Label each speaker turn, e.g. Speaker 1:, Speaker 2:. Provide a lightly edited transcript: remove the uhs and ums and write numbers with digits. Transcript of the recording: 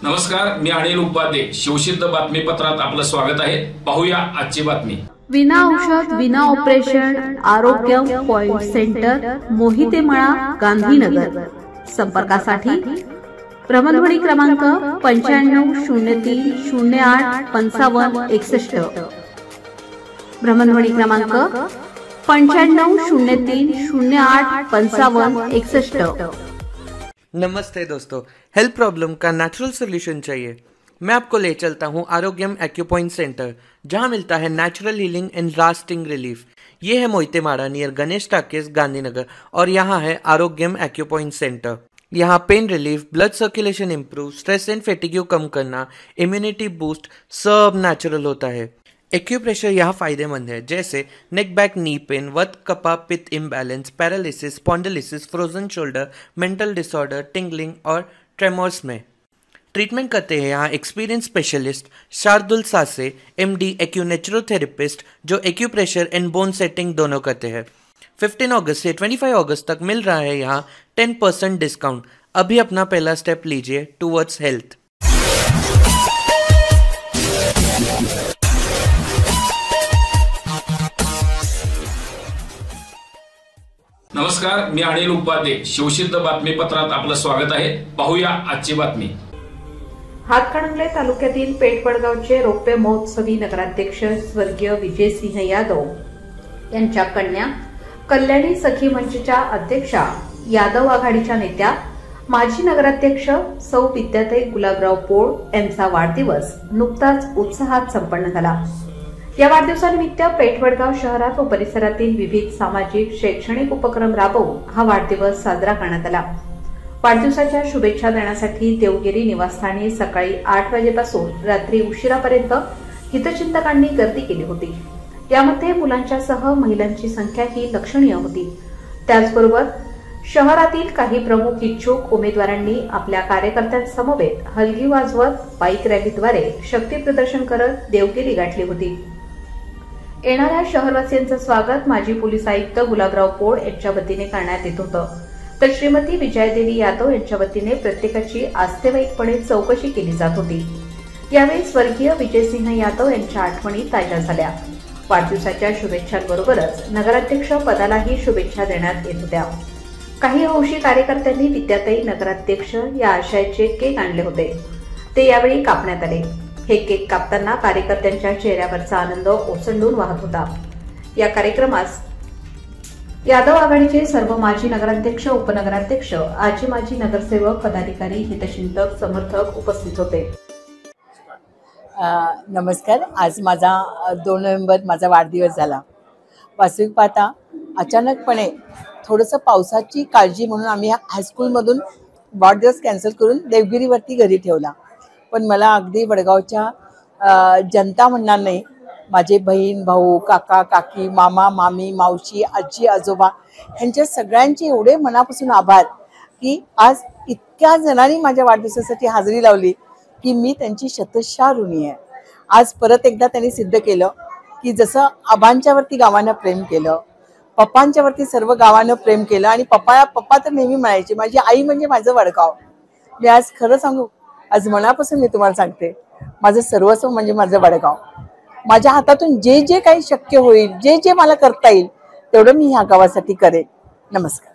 Speaker 1: नमस्कार, मी अनिल उपाध्ये. शिवसिद्ध बातमीपत्रात आपलं स्वागत आहे. पाहूया आजची बातमी.
Speaker 2: विना औषध विना ऑपरेशन आरोग्य पॉइंट सेंटर मोहितेमळा गांधीनगर. संपर्कासाठी भ्रमणध्वनी क्रमांक 9503085561. भ्रमणध्वनी क्रमांक 9503085561.
Speaker 3: नमस्ते दोस्तों, हेल्थ प्रॉब्लम का नेचुरल सोल्यूशन चाहिए? मैं आपको ले चलता हूँ आरोग्यम एक्यूपॉइंट सेंटर, जहाँ मिलता है natural healing and lasting relief. ये है मोहितेमाड़ा नियर गणेश टाकीज गांधीनगर और यहाँ है आरोग्यम एक्यूपॉइंट सेंटर। यहाँ pain relief, blood circulation improve, stress and fatigue कम करना, इम्यूनिटी बूस्ट सब नेचुरल होता है। एक्यूप्रेशर यहाँ फायदेमंद है, जैसे नेक बैक नी पेन, वत कपा पित्त imbalance, paralysis, spondylosis, frozen shoulder, mental disorder, tingling और ट्रेमोर्स में। ट्रीटमेंट करते हैं यहाँ experience specialist Shardul Sase MD acunaturotherapist, जो एक्यूप्रेशर एंड बोन सेटिंग दोनों करते हैं। 15 अगस्त से 25 अगस्त तक मिल रहा है यहाँ 10% डिस्काउंट। अभी अपना पहला स्टेप लीजिए टूवर्ड्स हेल्थ।
Speaker 1: नमस्कार, मी अनिल उपाध्ये. शिवसिद्ध बातमीपत्रात आपलं स्वागत आहे. पाहूया आजची बातमी.
Speaker 2: हातकणंगले तालुक्यातील पेठवडगावचे रौप्य महोत्सवी नगराध्यक्ष स्वर्गीय विजयसिंह यादव यांच्या कन्या कल्याणी सखी मंचच्या अध्यक्षा, यादव आघाडीच्या नेत्या, माजी नगराध्यक्ष सौ विद्याताई गुलाबराव पोळ यांचा वाढदिवस नुकताच उत्साहात संपन्न झाला. या वाढदिवसानिमित्त पेठवडगाव शहरात व परिसरातील विविध सामाजिक शैक्षणिक उपक्रम राबवून हा वाढदिवस साजरा करण्यात आला. वाढदिवसाच्या शुभेच्छा देण्यासाठी देवगिरी निवासस्थानी सकाळी 8 वाजेपासून रात्री उशिरापर्यंत हितचिंतकांनी गर्दी केली होती. यामध्ये मुलांच्यासह महिलांची संख्याही लक्षणीय होती. त्याचबरोबर शहरातील काही प्रमुख इच्छुक उमेदवारांनी आपल्या कार्यकर्त्यांसमवेत हलगी वाजवत बाईक रॅलीद्वारे शक्ती प्रदर्शन करत देवगिरी गाठली होती. येणाऱ्या शहरवासियांचं स्वागत माजी पोलीस आयुक्त गुलाबराव पोळ यांच्या वतीने करण्यात येत होतं, तर श्रीमती विजयादेवी यादव यांच्या वतीने प्रत्येकाची आस्थेवाईकपणे चौकशी केली जात होती. यावेळी स्वर्गीय विजयसिंह यादव यांच्या आठवणी ताज्या झाल्या. वाढदिवसाच्या शुभेच्छांबरोबरच नगराध्यक्ष पदालाही शुभेच्छा देण्यात येत होत्या. काही हौशी कार्यकर्त्यांनी विद्याताई नगराध्यक्ष या आशयाचे केक आणले होते, ते यावेळी कापण्यात आले. हे केक कापताना कार्यकर्त्यांच्या चेहऱ्यावरचा आनंद ओसंडून वाहत होता. या कार्यक्रमास यादव आघाडीचे सर्व माजी नगराध्यक्ष, उपनगराध्यक्ष, आजी माजी नगरसेवक, पदाधिकारी, हितचिंतक, समर्थक उपस्थित होते.
Speaker 4: नमस्कार. आज माझा 2 नोव्हेंबर माझा वाढदिवस झाला. वास्तविक पाहता अचानकपणे थोडंसं पावसाची काळजी म्हणून आम्ही हायस्कूलमधून वाढदिवस कॅन्सल करून देवगिरीवरती घरी ठेवला. पण मला अगदी वडगावच्या जनता म्हणणार नाही, माझे बहीण भाऊ, काका काकी, मामा मामी, मावशी, आजी आजोबा ह्यांच्या सगळ्यांचे एवढे मनापासून आभार की आज इतक्या जणांनी माझ्या वाढदिवसासाठी हाजरी लावली की मी त्यांची शतशः ऋणी आहे. आज परत एकदा त्यांनी सिद्ध केलं की जसं आबांच्यावरती गावानं प्रेम केलं, पप्पांच्यावरती सर्व गावानं प्रेम केलं आणि पप्पा तर नेहमी म्हणायचे माझी आई म्हणजे माझं वडगाव. मी आज खरं सांगू, आज मनापासून मी तुम्हाला सांगते, माझं सर्वस्व म्हणजे माझं वडगाव. माझ्या हातातून जे जे काही शक्य होईल, जे जे मला करता येईल तेवढं मी ह्या गावासाठी करेन. नमस्कार.